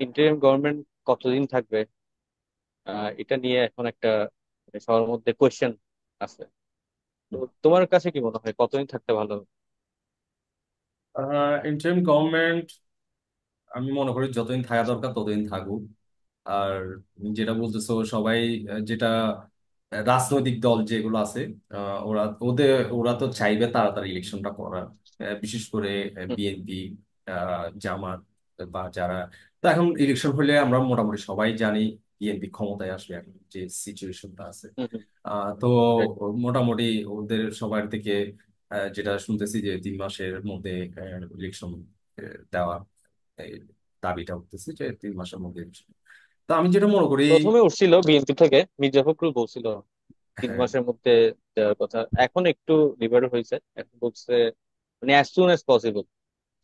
Interim government কতদিন থাকবে? এটা নিয়ে এখন একটা মানে সবার মধ্যে কোয়েশ্চেন আছে। তো তোমার কাছে কি মনে হয় কতদিন থাকতে ভালো হবে? ইন্টারিম গভর্নমেন্ট আমি মনে করি যতদিন থাকা দরকার ততদিন থাকুক। আর তুমি যেটা বলতেছো সবাই যেটা রাজনৈতিক দল যেগুলো আছে, ওরা তো চাইবে তাড়াতাড়ি ইলেকশনটা করার। বিশেষ করে হুম, বিএনপি, জামাত বা যারা, তো এখন ইলেকশন হলে আমরা মোটামুটি সবাই জানি বিএনপি ক্ষমতায় আসবে এখন যে সিচুয়েশনটা আছে। হুম, হুম, তো right. মোটামুটি ওদের সবার থেকে যেটা শুনতেছি যে 3 মাসের মধ্যে ইলেকশন দেওয়া, এই দাবিটা উঠতেছে যে 3 মাসের মধ্যে election। তো আমি যেটা মনে করি, প্রথমে উঠছিল বিএনপি থেকে, মির্জা ফখরুল বলছিল 3 হ্যাঁ, মাসের মধ্যে দেওয়ার কথা। এখন একটু লিবার হয়েছে, এখন বলছে মানে অ্যাজ সুন অ্যাজ পসিবল,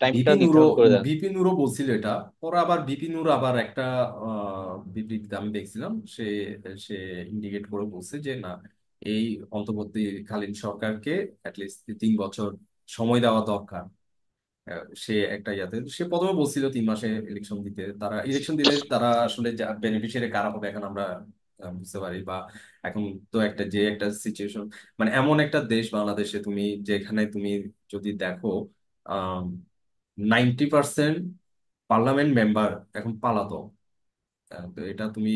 টাইমটা ভিপি নুরো নির্ধারণ করে দেন। ভিপি নুরো বলছিল এটা। পরে আবার ভিপি নুর আবার একটা বিবৃতিতে আমি দেখছিলাম, সে সে ইন্ডিকেট করে বলছে যে না, এই অন্তর্বর্তীকালীন সরকারকে অ্যাটলিস্ট 3 বছর সময় দেওয়া দরকার। সে একটা ইয়াতে সে প্রথমে বলছিল 3 মাসে ইলেকশন দিতে, তারা ইলেকশন দিলে তারা আসলে যা বেনিফিশিয়ারি কারা হবে এখন আমরা বুঝতে পারি। বা এখন তো একটা সিচুয়েশন, মানে এমন একটা দেশ বাংলাদেশে, তুমি যেখানে তুমি যদি দেখো 90% পার্লামেন্ট মেম্বার এখন পালাতক। তো এটা তুমি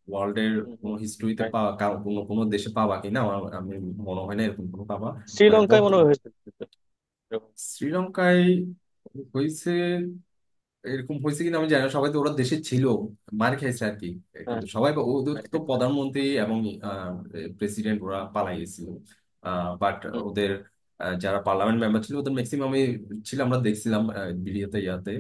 ওয়ার্ল্ডের হুম, কোনো হুম, হিস্ট্রিতে right. কোনো কোনো দেশে পাবা কিনা, আমি মনে হয় না এরকম কোনো পাবা। মানে শ্রীলঙ্কায় মনে হয় হয়েছে এরকম। শ্রীলঙ্কায় হয়েছে, এরকম হয়েছে কিনা আমি জানি না, সবাই তো ওরা দেশে ছিল, মার খাইছে আর কি। হ্যাঁ, কিন্তু সবাই ওদের তো right. প্রধানমন্ত্রী এবং প্রেসিডেন্ট ওরা পালাই গেছিল। বাট হুম, ওদের যারা পার্লামেন্ট মেম্বার ছিল ওদের ম্যাক্সিমামই ছিল, আমরা দেখছিলাম ভিডিওতে ইয়াতে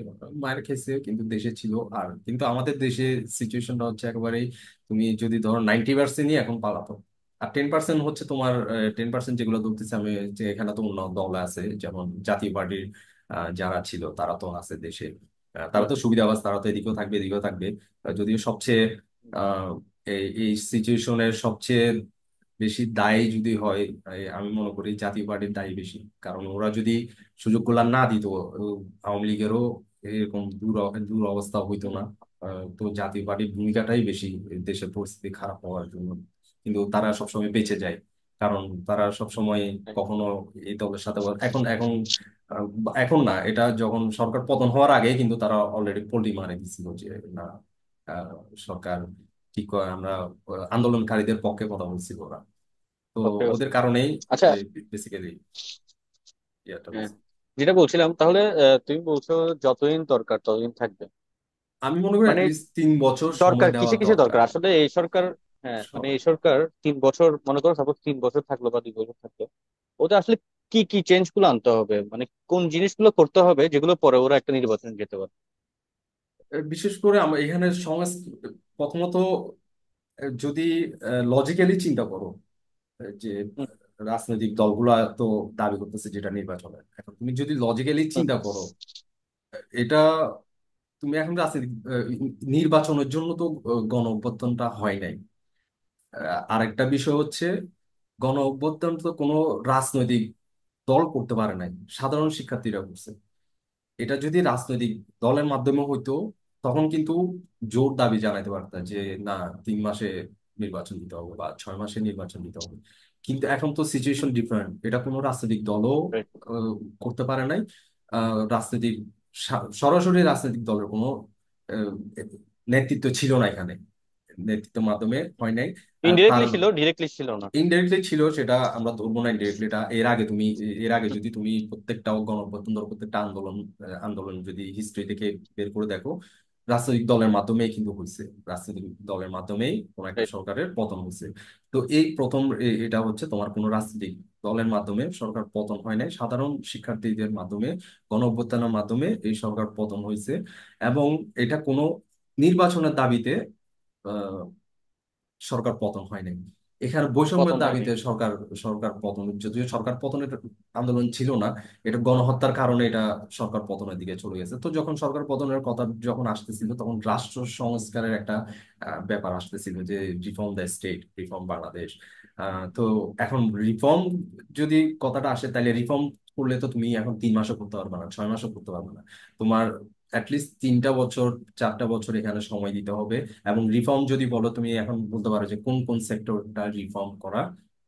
মায়ের খেয়েছে কিন্তু দেশে ছিল। আর কিন্তু আমাদের দেশে সিচুয়েশনটা হচ্ছে একেবারেই, তুমি যদি ধরো 90%ই এখন পালাতো, আর 10% হচ্ছে তোমার 10% যেগুলো ধরতেছে আমি, যে এখানে তো অন্য দল আছে যেমন জাতীয় পার্টির যারা ছিল তারা তো আছে দেশে। তারা হুম, তো সুবিধাবাজ, তারা তো এদিকেও থাকবে এদিকেও থাকবে। যদিও সবচেয়ে হুম, আহ, এই সিচুয়েশনের সবচেয়ে বেশি দায়ী যদি হয়, আমি মনে করি জাতীয় পার্টির দায়ী বেশি। কারণ ওরা যদি সুযোগগুলো না দিত, আওয়ামী লীগেরও এরকম দুরবস্থা হইতো হুম, না। তো জাতীয় পার্টির ভূমিকাটাই বেশি দেশের পরিস্থিতি খারাপ হওয়ার জন্য। কিন্তু তারা সবসময় বেঁচে যায়, কারণ তারা সবসময় right. কখনো এই দলের সাথে এখন এখন এখন না, এটা যখন সরকার পতন হওয়ার আগে কিন্তু তারা অলরেডি পল্টি মারে দিছিল যে না, আহ, সরকার ঠিক করে, আমরা আন্দোলনকারীদের পক্ষে কথা বলছিল ওরা। তো Okay, okay. ওদের কারণেই আচ্ছা, বেসিক্যালি ইয়াটা হ্যাঁ, হয়েছে। যেটা বলছিলাম তাহলে, তুমি বলছো যতদিন দরকার ততদিন থাকবে। আমি মনে করি মানে অ্যাটলিস্ট 3 বছর সময় দরকার দেওয়া কিসে কিসে দরকার দরকার। আসলে এই সরকার? হ্যাঁ, মানে স- এই সরকার 3 বছর, মনে করো সাপোজ 3 বছর থাকলো বা 2 বছর থাকলো, ওদের আসলে কি কি চেঞ্জ গুলো আনতে হবে, মানে কোন জিনিসগুলো করতে হবে যেগুলো পরে ওরা একটা নির্বাচন যেতে পারে? বিশেষ করে আমরা এখানে সমাজ, প্রথমত যদি লজিক্যালি চিন্তা করো, যে হুম, রাজনৈতিক দলগুলা তো দাবি করতেছে যেটা নির্বাচনের, এখন তুমি যদি লজিক্যালি হুম, চিন্তা করো, এটা তুমি এখন রাজনৈতিক নির্বাচনের জন্য তো গণ অভ্যুত্থানটা হয় নাই। আরেকটা বিষয় হচ্ছে, গণ অভ্যুত্থান তো কোনো রাজনৈতিক দল করতে পারে নাই, সাধারণ শিক্ষার্থীরা করছে। এটা যদি রাজনৈতিক দলের মাধ্যমে হইতো তখন কিন্তু জোর দাবি জানাইতে পারতাম যে না, 3 মাসে নির্বাচন দিতে হবে বা 6 মাসে নির্বাচন দিতে হবে। কিন্তু এখন তো হুম, সিচুয়েশন ডিফারেন্ট, এটা কোনো রাজনৈতিক দলও right. করতে পারে নাই। রাজনৈতিক সরাসরি রাজনৈতিক দলের কোনো আহ, নেতৃত্ব ছিল না এখানে, নেতৃত্বের মাধ্যমে হয় নাই। তার ইনডিরেক্টলি ছিল, ডিরেক্টলি ছিল না। ইনডাইরেক্টলি ছিল, সেটা আমরা ধরবো না ইনডাইরেক্টলি। এটা এর আগে যদি তুমি প্রত্যেকটা গণঅভ্যুত্থান ধরো, প্রত্যেকটা আন্দোলন যদি হিস্ট্রি থেকে বের করে দেখো, রাজনৈতিক দলের মাধ্যমেই কিন্তু হয়েছে। রাজনৈতিক দলের মাধ্যমেই কোন একটা Right. সরকারের পতন হয়েছে। তো এই প্রথম এটা হচ্ছে তোমার কোন রাজনৈতিক দলের মাধ্যমে সরকার পতন হয় নাই, সাধারণ শিক্ষার্থীদের মাধ্যমে গণঅভ্যুত্থানের মাধ্যমে এই সরকার পতন হয়েছে। এবং এটা কোনো নির্বাচনের দাবিতে সরকার পতন হয় নাই। এখানে বৈষম্যের পতন হয়নি। দাবিতে সরকার সরকার পতন, যদিও সরকার পতনের আন্দোলন ছিল না, এটা গণহত্যার কারণে এটা সরকার পতনের দিকে চলে গেছে। তো যখন সরকার পতনের কথা যখন আসতেছিল তখন রাষ্ট্র সংস্কারের একটা ব্যাপার আসতেছিল, যে reform the state, reform Bangladesh. তো এখন রিফর্ম যদি কথাটা আসে, তাহলে রিফর্ম করলে তো তুমি এখন 3 মাসও করতে পারবে না, 6 মাসও করতে পারবে না। তোমার অ্যাটলিস্ট 3টা বছর 4টা বছর এখানে সময় দিতে হবে। এবং রিফর্ম যদি বলো, তুমি এখন বলতে পারো যে কোন কোন সেক্টরটা রিফর্ম করা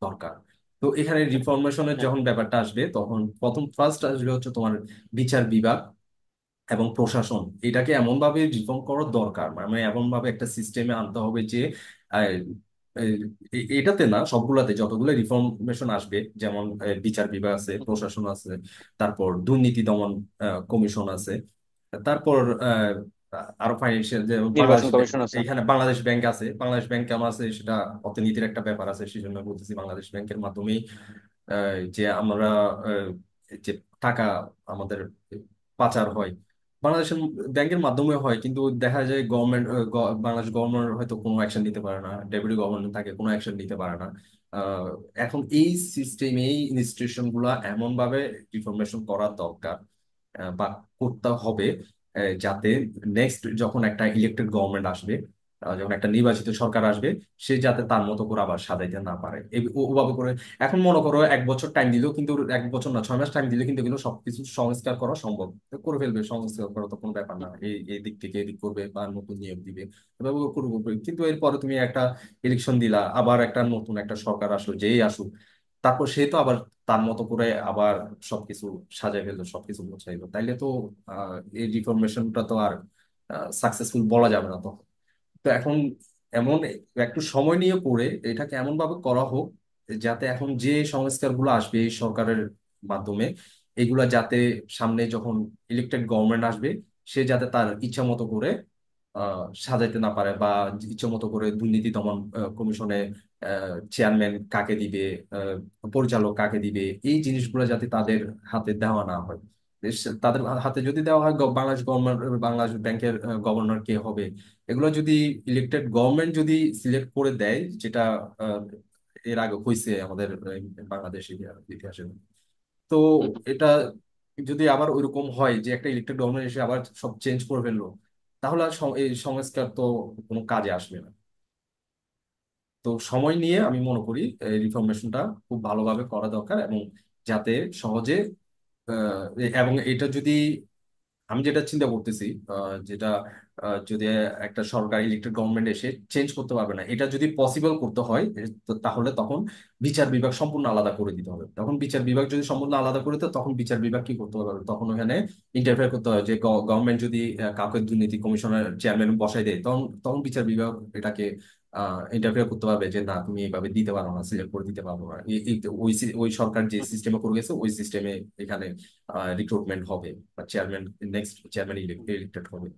দরকার। তো এখানে রিফর্মেশনের হ্যাঁ। যখন ব্যাপারটা আসবে, তখন প্রথম ফার্স্ট আসবে হচ্ছে তোমার বিচার বিভাগ এবং প্রশাসন। এটাকে এমন ভাবে রিফর্ম করার দরকার, মানে এমন ভাবে একটা সিস্টেমে আনতে হবে যে আহ, এটাতে না, সবগুলাতে যতগুলো রিফর্মেশন আসবে, যেমন বিচার বিভাগ আছে, প্রশাসন আছে, তারপর দুর্নীতি দমন কমিশন আছে, তারপর আরো ফাইন্যান্সিয়াল যে বাংলাদেশ নির্বাচন কমিশন আছে। এখানে বাংলাদেশ ব্যাংক আছে। বাংলাদেশ ব্যাংক কেমন আছে সেটা অর্থনীতির একটা ব্যাপার আছে, সেই জন্য বলতেছি বাংলাদেশ ব্যাংকের মাধ্যমেই যে আমরা আহ, যে টাকা আমাদের পাচার হয়, বাংলাদেশের ব্যাংকের মাধ্যমে হয়, কিন্তু দেখা যায় গভর্নমেন্ট, বাংলাদেশ গভর্নমেন্ট হয়তো কোনো অ্যাকশন নিতে পারে না, ডেপুটি গভর্নমেন্ট থাকে কোনো অ্যাকশন নিতে পারে না। আহ, এখন এই সিস্টেম, এই ইনস্টিটিউশন গুলা এমন ভাবে রিফরমেশন করা দরকার বা করতে হবে, যাতে নেক্সট যখন একটা ইলেক্টেড গভর্নমেন্ট আসবে, যখন একটা নির্বাচিত সরকার আসবে, সে যাতে তার মতো করে আবার সাজাইতে না পারে ওভাবে করে। এখন মনে করো 1 বছর টাইম দিলেও কিন্তু, 1 বছর না 6 মাস টাইম দিলেও কিন্তু এগুলো সবকিছু সংস্কার করা সম্ভব। তো করে ফেলবে, সংস্কার করা তো কোনো ব্যাপার না, এই এই দিক থেকে এদিক করবে বা নতুন নিয়ম দিবে, এভাবে করবে। কিন্তু এরপরে তুমি একটা ইলেকশন দিলা, আবার একটা নতুন একটা সরকার আসলো, যেই আসুক, তারপর সে তো আবার তার মতো করে আবার সবকিছু সাজাই ফেললো, সবকিছু গোছাইলো, তাইলে তো এই রিফরমেশনটা তো আর সাকসেসফুল বলা যাবে না। তো তো এখন এমন একটু সময় নিয়ে পড়ে এটাকে এমন ভাবে করা হোক, যাতে এখন যে সংস্কারগুলো আসবে এই সরকারের মাধ্যমে, এগুলা যাতে সামনে যখন ইলেকটেড গভর্নমেন্ট আসবে, সে যাতে তার ইচ্ছা মতো করে সাজাইতে না পারে, বা ইচ্ছা মতো করে দুর্নীতি দমন কমিশনে চেয়ারম্যান কাকে দিবে, পরিচালক কাকে দিবে, এই জিনিসগুলো যাতে তাদের হাতে দেওয়া না হয়। তাদের হাতে যদি দেওয়া হয়, বাংলাদেশ গভর্নমেন্ট, বাংলাদেশ ব্যাংকের গভর্নর কে হবে, এগুলো যদি ইলেকটেড গভর্নমেন্ট যদি সিলেক্ট করে দেয়, যেটা আহ, এর আগে হয়েছে আমাদের বাংলাদেশ ইতিহাসে, তো এটা যদি আবার ওইরকম হয় যে একটা ইলেকটেড গভর্নমেন্ট এসে আবার সব চেঞ্জ করে ফেললো, তাহলে আর এই সংস্কার তো কোনো কাজে আসবে না। তো সময় নিয়ে আমি মনে করি রিফরমেশনটা খুব ভালোভাবে করা দরকার, এবং যাতে সহজে এবং এটা যদি, আমি যেটা চিন্তা করতেছি, যেটা যদি একটা সরকার ইলেক্টেড গভর্নমেন্ট এসে চেঞ্জ করতে পারবে না, এটা যদি পসিবল করতে হয়, তাহলে তখন বিচার বিভাগ সম্পূর্ণ আলাদা করে দিতে হবে। তখন বিচার বিভাগ যদি সম্পূর্ণ আলাদা করে দিতে, তখন বিচার বিভাগ কি করতে হবে, তখন ওখানে ইন্টারফেয়ার করতে হয় যে গভর্নমেন্ট যদি কাউকে দুর্নীতি কমিশনের চেয়ারম্যান বসাই দেয়, তখন তখন বিচার বিভাগ এটাকে ইন্টারফেয়ার করতে পারবে যে না, তুমি এইভাবে দিতে পারো না, সিলেক্ট করে দিতে পারবো না। ওই সরকার যে সিস্টেমে করে গেছে, ওই সিস্টেমে এখানে রিক্রুটমেন্ট হবে, বা চেয়ারম্যান, নেক্সট চেয়ারম্যান ইলেক্টেড হবে।